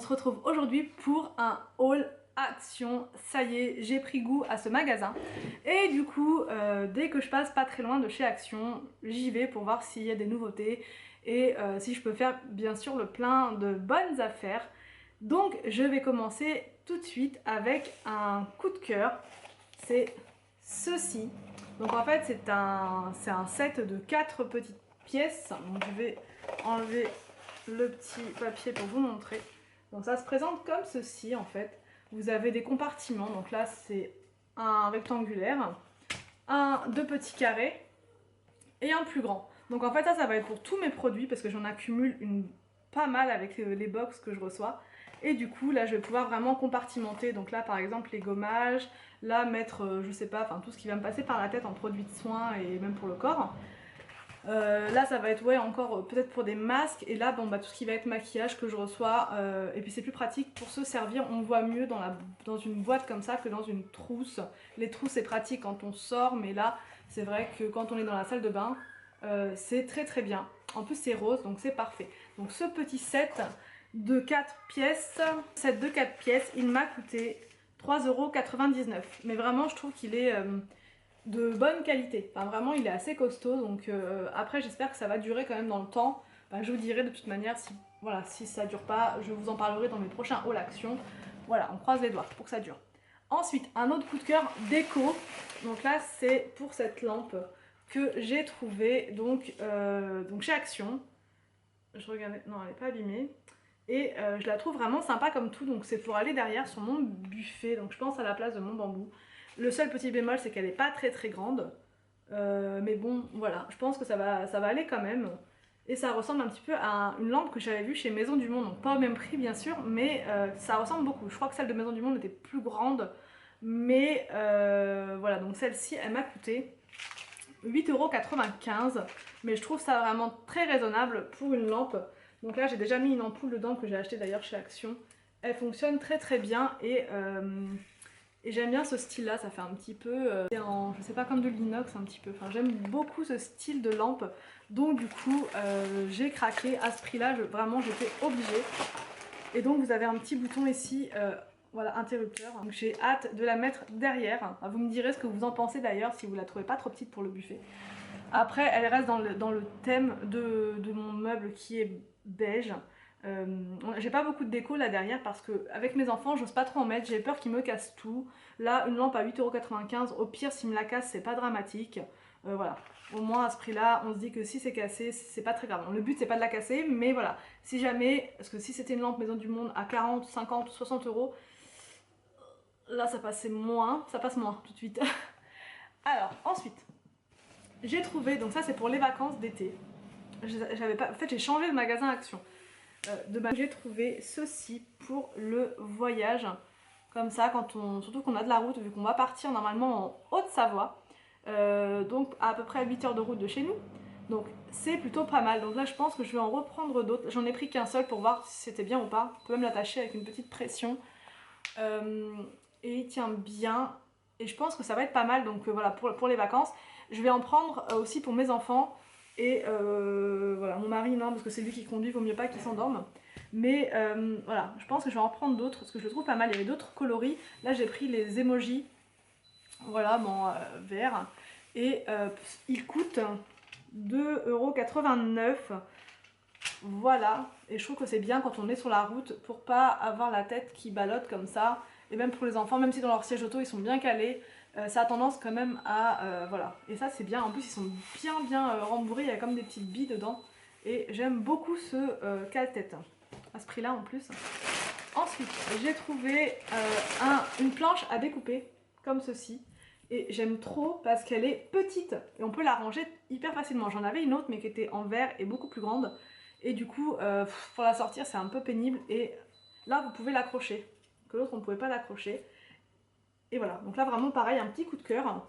se retrouve aujourd'hui pour un haul Action. Ça y est, j'ai pris goût à ce magasin et du coup dès que je passe pas très loin de chez Action, j'y vais pour voir s'il y a des nouveautés et si je peux faire bien sûr le plein de bonnes affaires. Donc je vais commencer tout de suite avec un coup de cœur, c'est ceci. Donc en fait c'est un set de 4 petites pièces, donc je vais enlever le petit papier pour vous montrer. Donc ça se présente comme ceci en fait. Vous avez des compartiments, donc là c'est un rectangulaire, deux petits carrés et un plus grand. Donc en fait ça va être pour tous mes produits parce que j'en accumule pas mal avec les box que je reçois. Et du coup là je vais pouvoir vraiment compartimenter. Donc là par exemple les gommages, là mettre je sais pas, enfin tout ce qui va me passer par la tête en produits de soins et même pour le corps. Là ça va être ouais encore peut-être pour des masques et là bon bah tout ce qui va être maquillage que je reçois et puis c'est plus pratique pour se servir, on voit mieux dans une boîte comme ça que dans une trousse. Les trousses c'est pratique quand on sort mais là c'est vrai que quand on est dans la salle de bain c'est très bien. En plus c'est rose donc c'est parfait. Donc ce petit set de 4 pièces, il m'a coûté 3,99 €. Mais vraiment je trouve qu'il est de bonne qualité, enfin vraiment il est assez costaud donc après j'espère que ça va durer quand même dans le temps. Je vous dirai de toute manière si, voilà, si ça dure pas, je vous en parlerai dans mes prochains haul action. Voilà, on croise les doigts pour que ça dure. Ensuite un autre coup de cœur déco, donc là c'est pour cette lampe que j'ai trouvée donc chez Action. Je regardais, non elle n'est pas abîmée. Et je la trouve vraiment sympa comme tout, donc c'est pour aller derrière sur mon buffet, donc je pense à la place de mon bambou. Le seul petit bémol c'est qu'elle n'est pas très grande, mais bon voilà, je pense que ça va aller quand même. Et ça ressemble un petit peu à une lampe que j'avais vue chez Maison du Monde, donc pas au même prix bien sûr, mais ça ressemble beaucoup. Je crois que celle de Maison du Monde était plus grande, mais voilà, donc celle-ci elle m'a coûté 8,95 €, mais je trouve ça vraiment très raisonnable pour une lampe. Donc là j'ai déjà mis une ampoule dedans que j'ai acheté d'ailleurs chez Action. Elle fonctionne très bien et j'aime bien ce style là, ça fait un petit peu, je sais pas, comme de l'inox un petit peu. Enfin j'aime beaucoup ce style de lampe. Donc du coup j'ai craqué à ce prix là, vraiment j'étais obligée. Et donc vous avez un petit bouton ici, voilà, interrupteur. Donc j'ai hâte de la mettre derrière. Vous me direz ce que vous en pensez d'ailleurs si vous la trouvez pas trop petite pour le buffet. Après elle reste dans le thème de mon meuble qui est beige. J'ai pas beaucoup de déco là derrière parce que avec mes enfants j'ose pas trop en mettre, j'ai peur qu'ils me cassent tout. Là une lampe à 8,95 €, au pire s'ils me la cassent c'est pas dramatique. Voilà, au moins à ce prix là on se dit que si c'est cassé c'est pas très grave. Le but c'est pas de la casser mais voilà, si jamais, parce que si c'était une lampe Maison du Monde à 40, 50, 60 €, là ça passe moins tout de suite. Alors ensuite j'ai trouvé, donc ça c'est pour les vacances d'été. J'avais pas, en fait j'ai changé de magasin Action. J'ai trouvé ceci pour le voyage. Comme ça, surtout qu'on a de la route, vu qu'on va partir normalement en Haute-Savoie. Donc à peu près 8 heures de route de chez nous. Donc c'est plutôt pas mal. Donc là je pense que je vais en reprendre d'autres. J'en ai pris qu'un seul pour voir si c'était bien ou pas. On peut même l'attacher avec une petite pression. Et il tient bien. Et je pense que ça va être pas mal. Donc voilà, pour les vacances. Je vais en prendre aussi pour mes enfants. Et voilà, mon mari non, parce que c'est lui qui conduit, vaut mieux pas qu'il s'endorme. Mais voilà, je pense que je vais en prendre d'autres parce que je le trouve pas mal. Il y avait d'autres coloris. Là j'ai pris les emojis, voilà, mon vert. Et il coûte 2,89 €. Voilà, et je trouve que c'est bien quand on est sur la route pour pas avoir la tête qui ballotte comme ça. Et même pour les enfants, même si dans leur siège auto ils sont bien calés, ça a tendance quand même à... voilà, et ça c'est bien, en plus ils sont bien rembourrés, il y a comme des petites billes dedans. Et j'aime beaucoup ce cale-tête, à ce prix là en plus. Ensuite, j'ai trouvé une planche à découper, comme ceci. Et j'aime trop parce qu'elle est petite et on peut la ranger hyper facilement. J'en avais une autre mais qui était en verre et beaucoup plus grande. Et du coup, pour la sortir c'est un peu pénible. Et là vous pouvez l'accrocher, que l'autre on ne pouvait pas l'accrocher. Et voilà, donc là vraiment pareil, un petit coup de cœur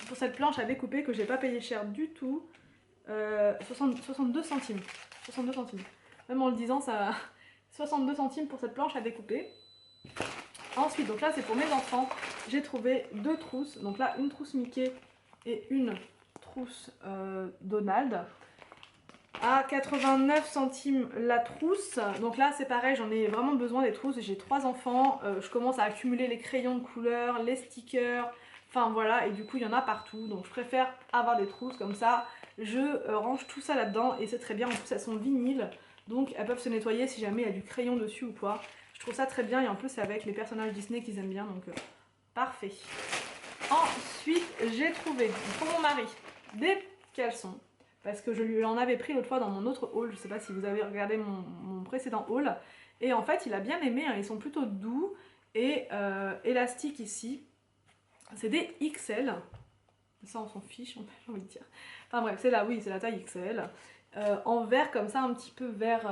pour cette planche à découper que j'ai pas payé cher du tout. 62 centimes. 62 centimes. Même en le disant, ça... 62 centimes pour cette planche à découper. Ensuite, donc là c'est pour mes enfants. J'ai trouvé deux trousses. Donc là, une trousse Mickey et une trousse Donald. À 89 centimes la trousse. Donc là c'est pareil, j'en ai vraiment besoin des trousses. J'ai 3 enfants, je commence à accumuler les crayons de couleur, les stickers, enfin voilà, et du coup il y en a partout. Donc je préfère avoir des trousses comme ça. Je range tout ça là-dedans et c'est très bien. En plus elles sont vinyles, donc elles peuvent se nettoyer si jamais il y a du crayon dessus ou quoi. Je trouve ça très bien et en plus c'est avec les personnages Disney qu'ils aiment bien, donc parfait. Ensuite j'ai trouvé pour mon mari des caleçons. Parce que je lui en avais pris l'autre fois dans mon autre haul, je sais pas si vous avez regardé mon précédent haul. Et en fait il a bien aimé, hein, ils sont plutôt doux et élastiques ici. C'est des XL. Ça on s'en fiche, j'ai envie de dire. Enfin bref, c'est là, oui, c'est la taille XL. En vert comme ça, un petit peu vert,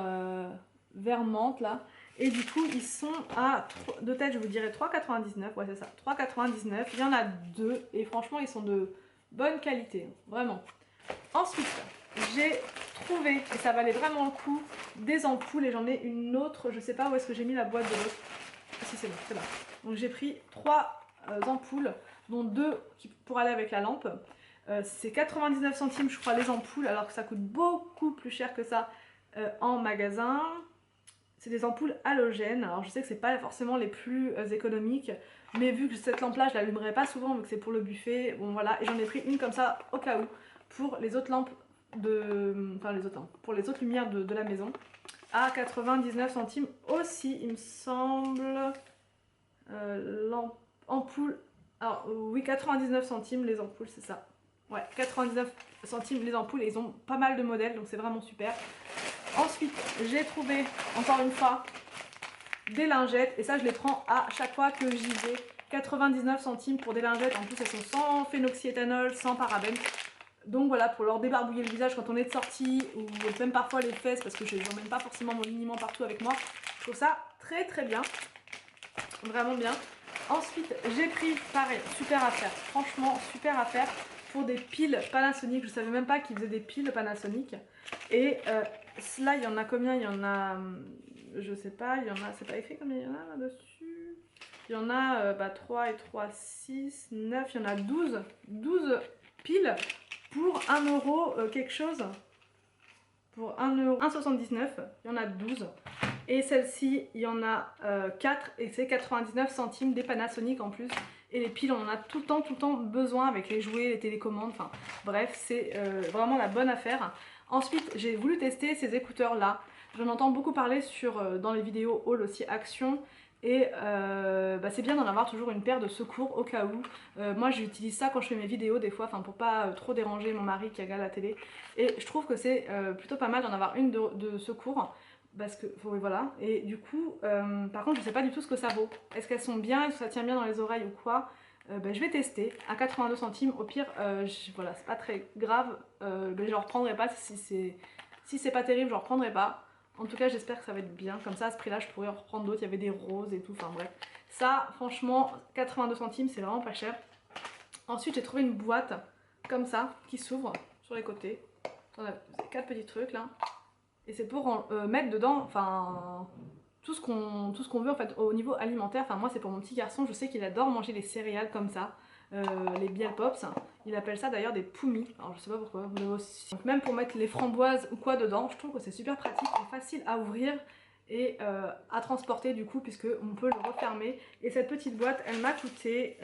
vert menthe là. Et du coup ils sont à, de tête je vous dirais 3,99, ouais c'est ça, 3,99. Il y en a deux et franchement ils sont de bonne qualité, vraiment. Ensuite, j'ai trouvé, et ça valait vraiment le coup, des ampoules et j'en ai une autre, je sais pas où est-ce que j'ai mis la boîte de l'autre. Ah si c'est bon, c'est là. Donc j'ai pris 3 ampoules, dont 2 pour aller avec la lampe. C'est 99 centimes je crois les ampoules, alors que ça coûte beaucoup plus cher que ça en magasin. C'est des ampoules halogènes, alors je sais que c'est pas forcément les plus économiques, mais vu que cette lampe là je l'allumerai pas souvent vu que c'est pour le buffet, bon voilà, et j'en ai pris une comme ça au cas où. Pour les autres lampes enfin les autres lampes, pour les autres lumières de la maison, à 99 centimes aussi il me semble. Ampoule, alors oui 99 centimes les ampoules c'est ça, ouais 99 centimes les ampoules et ils ont pas mal de modèles donc c'est vraiment super. Ensuite j'ai trouvé encore une fois des lingettes et ça je les prends à chaque fois que j'y vais. 99 centimes pour des lingettes, en plus elles sont sans phénoxyéthanol, sans parabènes. Donc voilà, pour leur débarbouiller le visage quand on est de sortie, ou même parfois les fesses, parce que je n'emmène pas forcément mon liniment partout avec moi. Je trouve ça très très bien, vraiment bien. Ensuite, j'ai pris, pareil, super affaire, franchement super affaire, pour des piles Panasonic. Je savais même pas qu'ils faisaient des piles Panasonic. Et là, il y en a combien? Il y en a, je sais pas, il y en a, c'est pas écrit combien il y en a là-dessus. Il y en a 3 et 3, 6, 9, il y en a 12 piles pour 1 euro quelque chose. Pour 1,79 €, il y en a 12. Et celle-ci, il y en a 4 et c'est 99 centimes des Panasonic en plus. Et les piles, on en a tout le temps besoin avec les jouets, les télécommandes, enfin bref, c'est vraiment la bonne affaire. Ensuite, j'ai voulu tester ces écouteurs-là. J'en entends beaucoup parler dans les vidéos haul aussi Action. Et c'est bien d'en avoir toujours une paire de secours au cas où. Moi j'utilise ça quand je fais mes vidéos des fois, pour pas trop déranger mon mari qui regarde la télé. Et je trouve que c'est plutôt pas mal d'en avoir une de secours. Parce que, voilà, et du coup, par contre je sais pas du tout ce que ça vaut. Est-ce qu'elles sont bien, est-ce que ça tient bien dans les oreilles ou quoi? Je vais tester à 82 centimes, au pire, voilà, c'est pas très grave, je reprendrai pas si c'est pas terrible, je reprendrai pas. En tout cas j'espère que ça va être bien, comme ça à ce prix là je pourrais en reprendre d'autres, il y avait des roses et tout, enfin bref. Ça franchement 82 centimes c'est vraiment pas cher. Ensuite j'ai trouvé une boîte comme ça qui s'ouvre sur les côtés. On a 4 petits trucs là. Et c'est pour mettre dedans, enfin tout ce qu'on veut en fait au niveau alimentaire. Enfin moi c'est pour mon petit garçon, je sais qu'il adore manger les céréales comme ça. Les Biel Pops, il appelle ça d'ailleurs des poumis, alors je sais pas pourquoi, vous avez aussi. Donc même pour mettre les framboises ou quoi dedans, je trouve que c'est super pratique et facile à ouvrir et à transporter du coup puisque on peut le refermer. Et cette petite boîte elle m'a coûté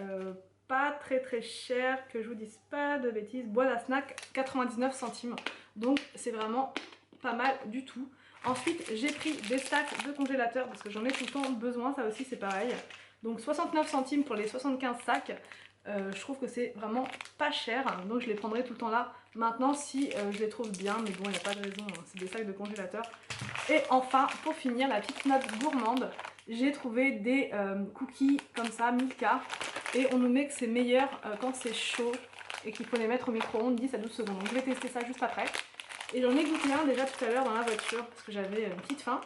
pas très cher, que je vous dise pas de bêtises, boîte à snack 99 centimes, donc c'est vraiment pas mal du tout. Ensuite j'ai pris des stacks de congélateur parce que j'en ai tout le temps besoin, ça aussi c'est pareil. Donc 69 centimes pour les 75 sacs. Je trouve que c'est vraiment pas cher, donc je les prendrai tout le temps là. Maintenant si je les trouve bien, mais bon il n'y a pas de raison, hein, c'est des sacs de congélateur. Et enfin pour finir la petite note gourmande, j'ai trouvé des cookies comme ça, Milka. Et on nous met que c'est meilleur quand c'est chaud et qu'il faut les mettre au micro-ondes 10 à 12 secondes. Donc je vais tester ça juste après. Et j'en ai goûté un déjà tout à l'heure dans la voiture parce que j'avais une petite faim.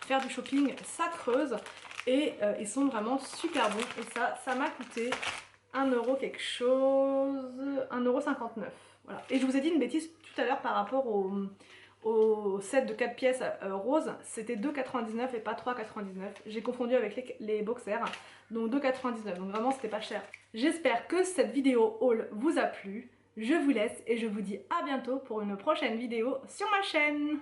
Faire du shopping ça creuse et ils sont vraiment super bons. Et ça m'a coûté 1 euro quelque chose, 1,59 €. Voilà. Et je vous ai dit une bêtise tout à l'heure par rapport au set de 4 pièces rose, c'était 2,99 € et pas 3,99 €. J'ai confondu avec les boxers, donc 2,99 €, donc vraiment c'était pas cher. J'espère que cette vidéo haul vous a plu. Je vous laisse et je vous dis à bientôt pour une prochaine vidéo sur ma chaîne.